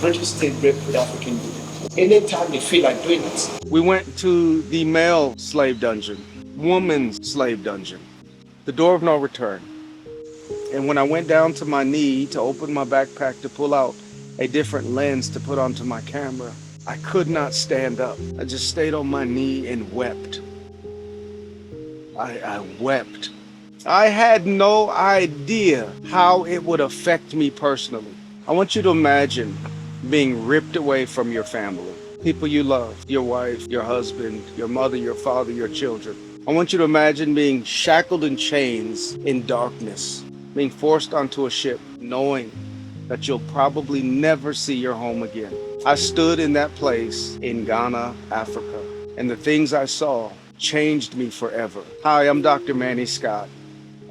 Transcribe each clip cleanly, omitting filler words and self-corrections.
registered rape with African women. Anytime they feel like doing it. We went to the male slave dungeon, woman's slave dungeon, the door of no return. And when I went down to my knee to open my backpack to pull out a different lens to put onto my camera, I could not stand up. I just stayed on my knee and wept. I wept. I had no idea how it would affect me personally. I want you to imagine being ripped away from your family, people you love, your wife, your husband, your mother, your father, your children. I want you to imagine being shackled in chains in darkness, being forced onto a ship, knowing that you'll probably never see your home again. I stood in that place in Ghana, Africa, and the things I saw changed me forever. Hi, I'm Dr. Manny Scott.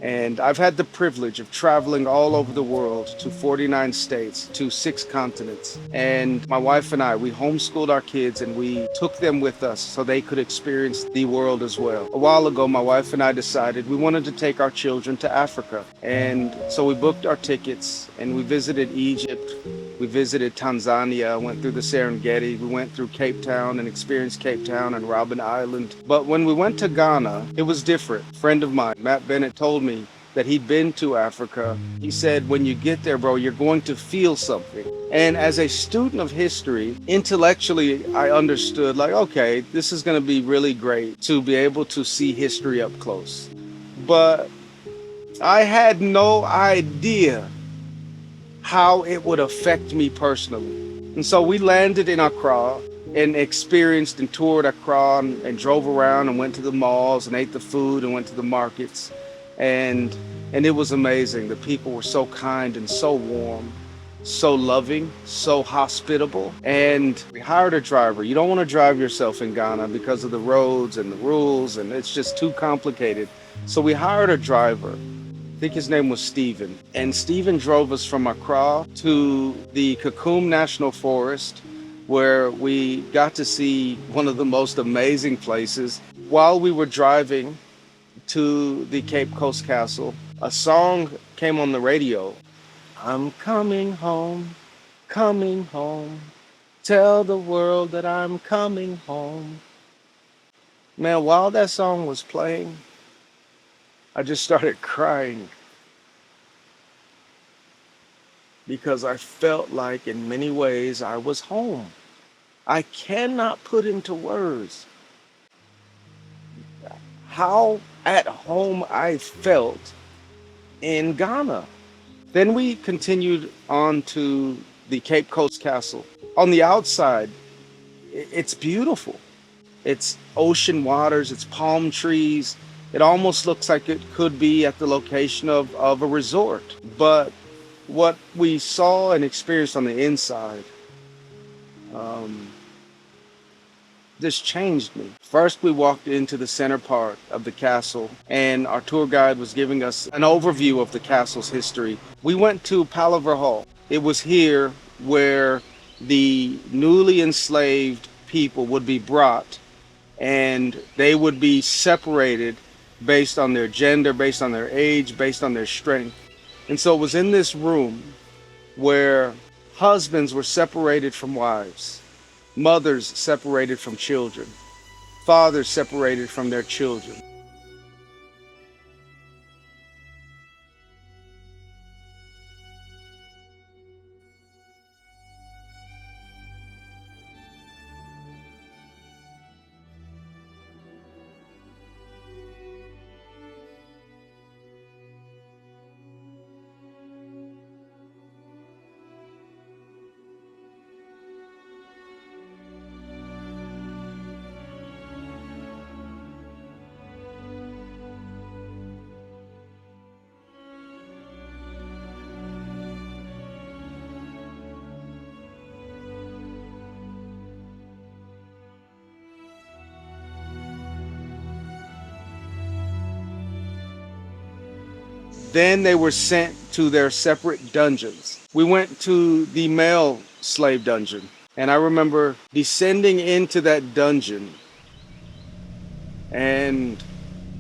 And I've had the privilege of traveling all over the world to 49 states, to 6 continents. And my wife and I, we homeschooled our kids and we took them with us so they could experience the world as well. A while ago, my wife and I decided we wanted to take our children to Africa. And so we booked our tickets and we visited Egypt. We visited Tanzania, went through the Serengeti, we went through Cape Town and experienced Cape Town and Robben Island. But when we went to Ghana, it was different. A friend of mine, Matt Bennett, told me that he'd been to Africa. He said, when you get there, bro, you're going to feel something. And as a student of history, intellectually, I understood, like, okay, this is going to be really great to be able to see history up close. But I had no idea how it would affect me personally. And so we landed in Accra and experienced and toured Accra and drove around and went to the malls and ate the food and went to the markets. And it was amazing. The people were so kind and so warm, so loving, so hospitable. And we hired a driver. You don't want to drive yourself in Ghana because of the roads and the rules, and it's just too complicated. So we hired a driver. I think his name was Stephen. And Stephen drove us from Accra to the Kakum National Forest, where we got to see one of the most amazing places. While we were driving to the Cape Coast Castle, a song came on the radio. I'm coming home, tell the world that I'm coming home. Man, while that song was playing, I just started crying because I felt like in many ways I was home. I cannot put into words how at home I felt in Ghana. Then we continued on to the Cape Coast Castle. On the outside, it's beautiful. It's ocean waters, it's palm trees. It almost looks like it could be at the location of a resort. But what we saw and experienced on the inside this changed me. First, we walked into the center part of the castle, and our tour guide was giving us an overview of the castle's history. We went to Palaver Hall. It was here where the newly enslaved people would be brought, and they would be separated based on their gender, based on their age, based on their strength. And so it was in this room where husbands were separated from wives, mothers separated from children, fathers separated from their children. Then they were sent to their separate dungeons. We went to the male slave dungeon, and I remember descending into that dungeon, and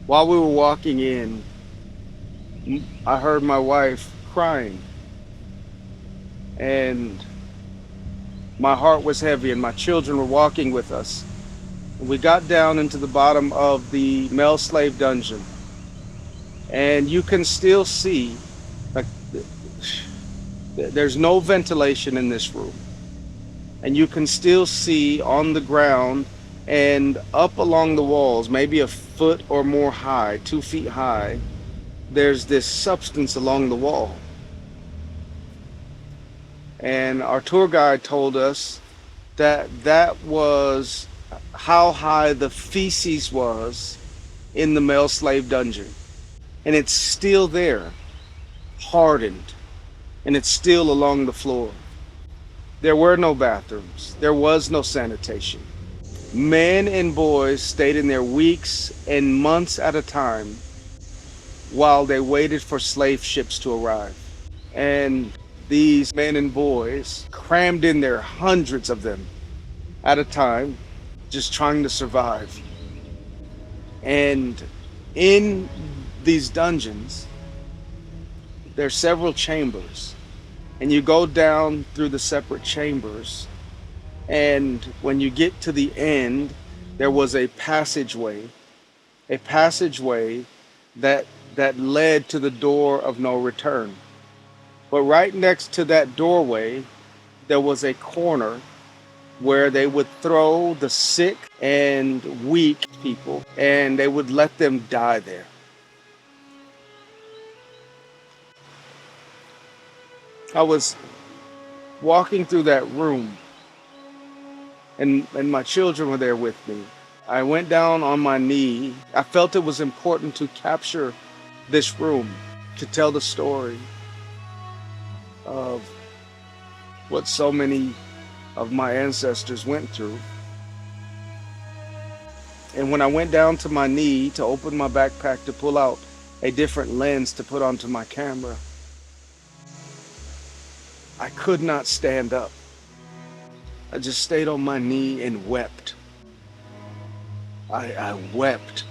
while we were walking in, I heard my wife crying, and My heart was heavy, and my children were walking with us. We got down into the bottom of the male slave dungeon, and you can still see, like, there's no ventilation in this room, and you can still see on the ground and up along the walls, maybe a foot or more high, 2 feet high, there's this substance along the wall. And our tour guide told us that that was how high the feces was in the male slave dungeon. And it's still there, hardened, and it's still along the floor. There were no bathrooms, there was no sanitation. Men and boys stayed in there weeks and months at a time while they waited for slave ships to arrive. And these men and boys crammed in there, hundreds of them at a time, just trying to survive. And in these dungeons, there are several chambers, and you go down through the separate chambers, and when you get to the end, there was a passageway that led to the door of no return. But right next to that doorway, there was a corner where they would throw the sick and weak people, and they would let them die there. I was walking through that room, and my children were there with me. I went down on my knee. I felt it was important to capture this room, to tell the story of what so many of my ancestors went through. And when I went down to my knee to open my backpack to pull out a different lens to put onto my camera, I could not stand up. I just stayed on my knee and wept. I wept.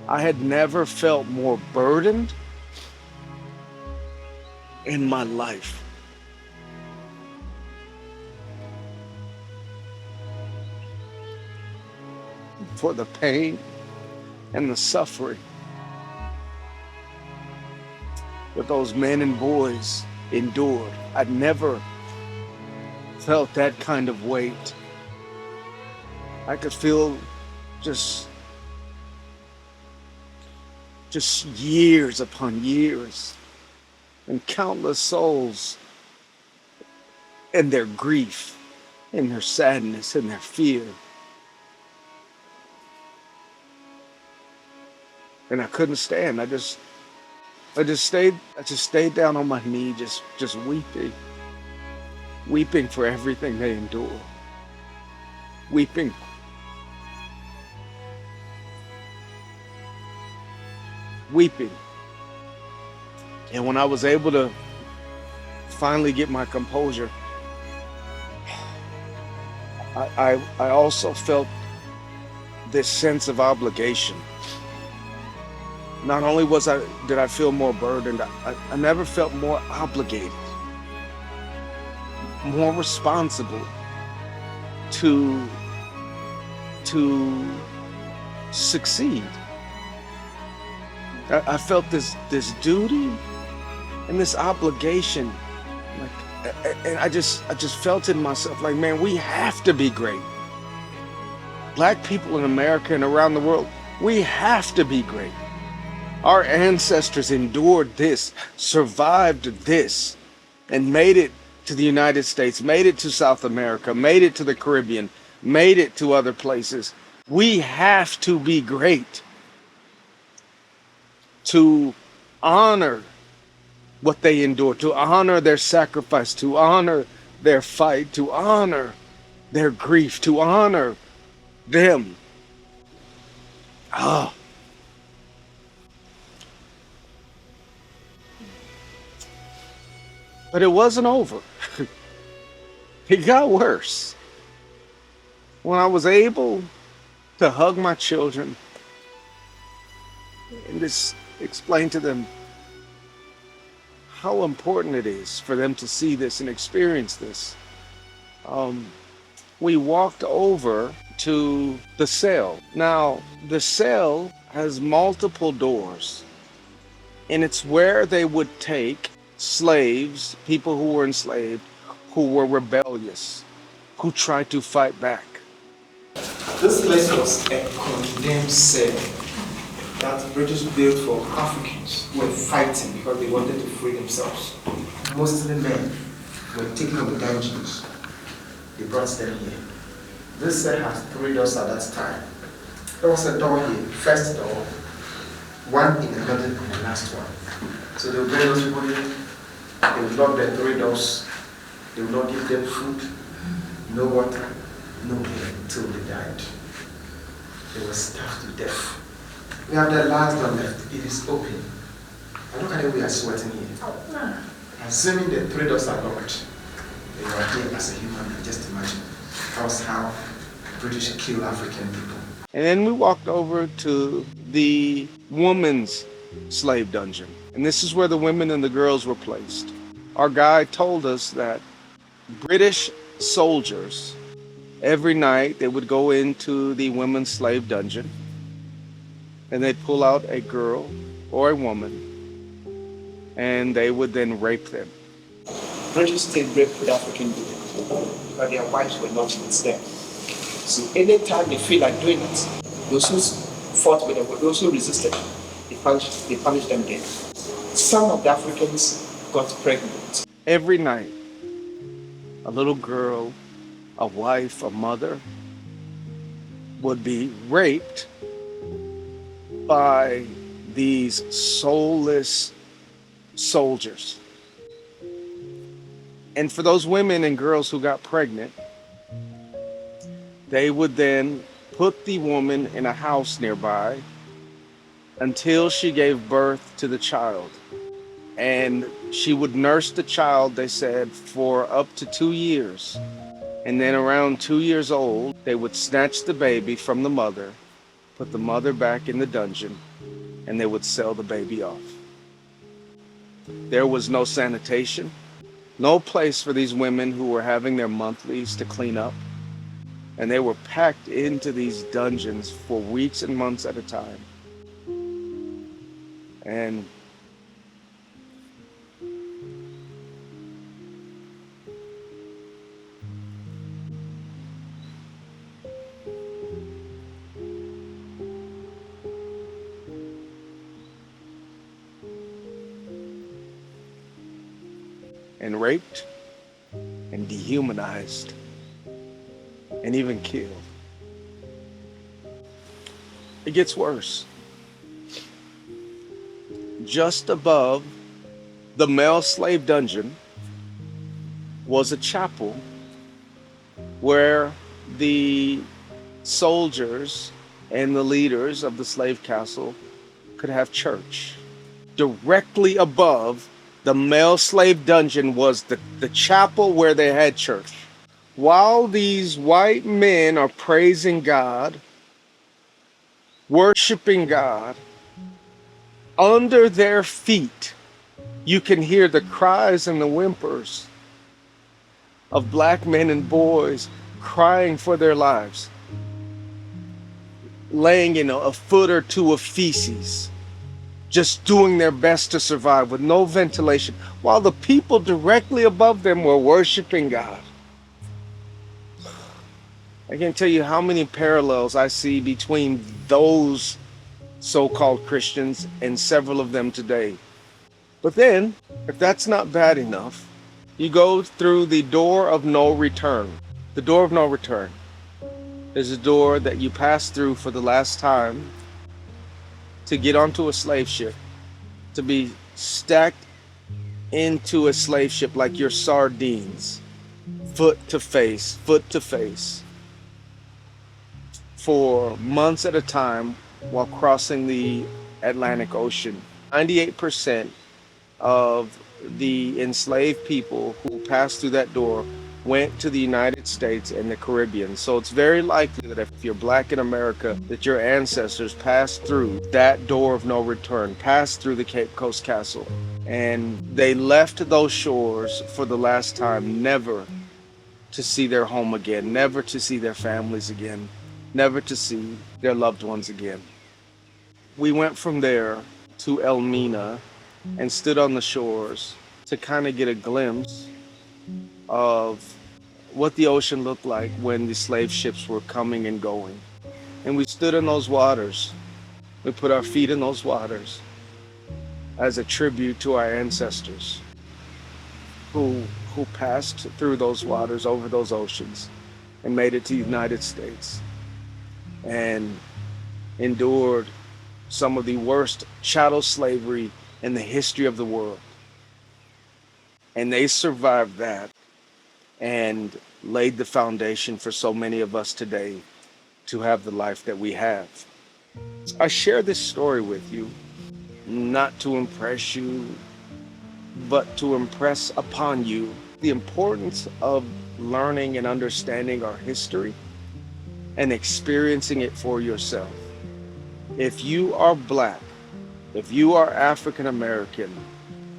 I had never felt more burdened in my life. For the pain and the suffering that those men and boys endured. I'd never felt that kind of weight. I could feel just years upon years, and countless souls and their grief and their sadness and their fear. And I couldn't stand. I just stayed down on my knee, just weeping for everything they endure. Weeping. And when I was able to finally get my composure, I also felt this sense of obligation. Not only did I feel more burdened, I never felt more obligated, more responsible to succeed. I felt this duty and this obligation, and I just felt in myself like, man, we have to be great. Black people in America and around the world, we have to be great. Our ancestors endured this, survived this, and made it to the United States, made it to South America, made it to the Caribbean, made it to other places. We have to be great to honor what they endured, to honor their sacrifice, to honor their fight, to honor their grief, to honor them. Ah. But it wasn't over. It got worse. When I was able to hug my children and just explain to them how important it is for them to see this and experience this. Um, we walked over to the cell. Now, the cell has multiple doors, and it's where they would take slaves, people who were enslaved, who were rebellious, who tried to fight back. This place was a condemned cell that the British built for Africans who were fighting because they wanted to free themselves. Mostly men were taken on the dungeons. They brought them here. This cell has 3 doors at that time. There was a door here, first door, one in the middle, and the last one. So they would bring those people in, they would lock the 3 doors, they would not give them food, no water, no air until they died. They were starved to death. We have the last door left, it is open. And look at the way we are sweating here. Assuming the 3 doors are locked, they were here as a human being, just imagine. That was how the British killed African people. And then we walked over to the women's slave dungeon. And this is where the women and the girls were placed. Our guide told us that British soldiers, every night they would go into the women's slave dungeon and they'd pull out a girl or a woman and they would then rape them. British state raped with African women, but their wives were not with them. So anytime they feel like doing it, those who fought with them, those who resisted, they punished them dead. Some of the Africans got pregnant. Every night, a little girl, a wife, a mother would be raped by these soulless soldiers. And for those women and girls who got pregnant, they would then put the woman in a house nearby until she gave birth to the child. And she would nurse the child, they said, for up to 2 years. And then around 2 years old, they would snatch the baby from the mother, put the mother back in the dungeon, and they would sell the baby off. There was no sanitation, no place for these women who were having their monthlies to clean up. And they were packed into these dungeons for weeks and months at a time. And raped and dehumanized and even killed. It gets worse. Just above the male slave dungeon was a chapel where the soldiers and the leaders of the slave castle could have church. Directly above the male slave dungeon was the chapel where they had church. While these white men are praising God, worshiping God, under their feet, you can hear the cries and the whimpers of black men and boys crying for their lives, laying in a foot or two of feces, just doing their best to survive with no ventilation, while the people directly above them were worshiping God. I can't tell you how many parallels I see between those so-called Christians and several of them today. But then, if that's not bad enough, you go through the door of no return. The door of no return is a door that you pass through for the last time to get onto a slave ship, to be stacked into a slave ship like your sardines, foot to face, for months at a time while crossing the Atlantic Ocean. 98% of the enslaved people who passed through that door went to the United States and the Caribbean. So it's very likely that if you're black in America, that your ancestors passed through that door of no return, passed through the Cape Coast Castle, And they left those shores for the last time, never to see their home again, never to see their families again, never to see their loved ones again. We went from there to Elmina and stood on the shores to kind of get a glimpse of what the ocean looked like when the slave ships were coming and going. And we stood in those waters. We put our feet in those waters as a tribute to our ancestors who who passed through those waters, over those oceans, and made it to the United States and endured some of the worst chattel slavery in the history of the world. And they survived that and laid the foundation for so many of us today to have the life that we have. I share this story with you not to impress you, but to impress upon you the importance of learning and understanding our history and experiencing it for yourself. If you are Black, if you are African American,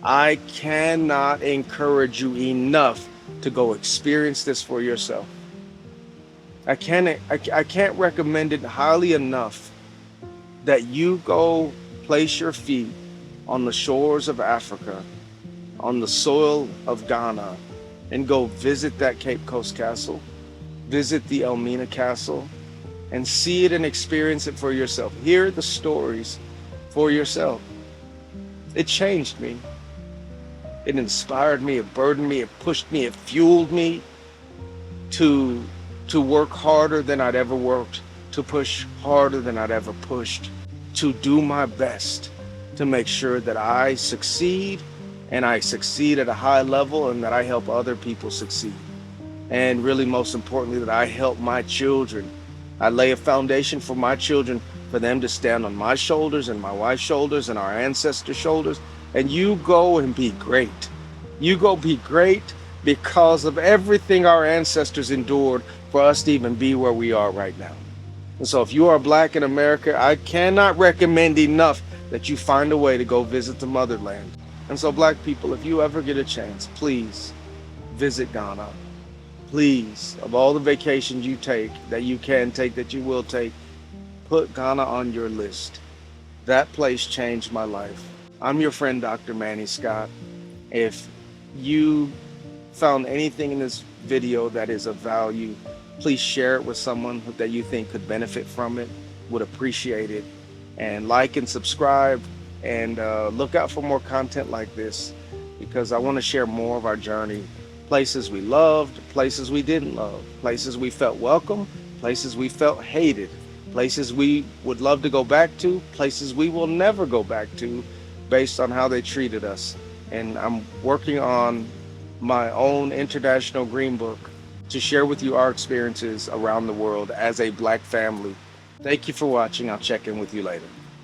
I cannot encourage you enough to go experience this for yourself. I can't recommend it highly enough that you go place your feet on the shores of Africa, on the soil of Ghana, and go visit that Cape Coast Castle, visit the Elmina Castle, and see it and experience it for yourself. Hear the stories for yourself. It changed me. It inspired me, it burdened me, it pushed me, it fueled me to work harder than I'd ever worked, to push harder than I'd ever pushed, to do my best to make sure that I succeed, and I succeed at a high level, and that I help other people succeed. And really, most importantly, that I help my children. I lay a foundation for my children, for them to stand on my shoulders and my wife's shoulders and our ancestors' shoulders. And you go and be great. You go be great because of everything our ancestors endured for us to even be where we are right now. And so if you are Black in America, I cannot recommend enough that you find a way to go visit the motherland. And so Black people, if you ever get a chance, please visit Ghana. Please, of all the vacations you take, that you can take, that you will take, put Ghana on your list. That place changed my life. I'm your friend, Dr. Manny Scott. If you found anything in this video that is of value, please share it with someone that you think could benefit from it, would appreciate it. And like and subscribe, and look out for more content like this, because I want to share more of our journey. Places we loved, places we didn't love, places we felt welcome, places we felt hated, places we would love to go back to, places we will never go back to based on how they treated us. And I'm working on my own international green book to share with you our experiences around the world as a Black family. Thank you for watching. I'll check in with you later.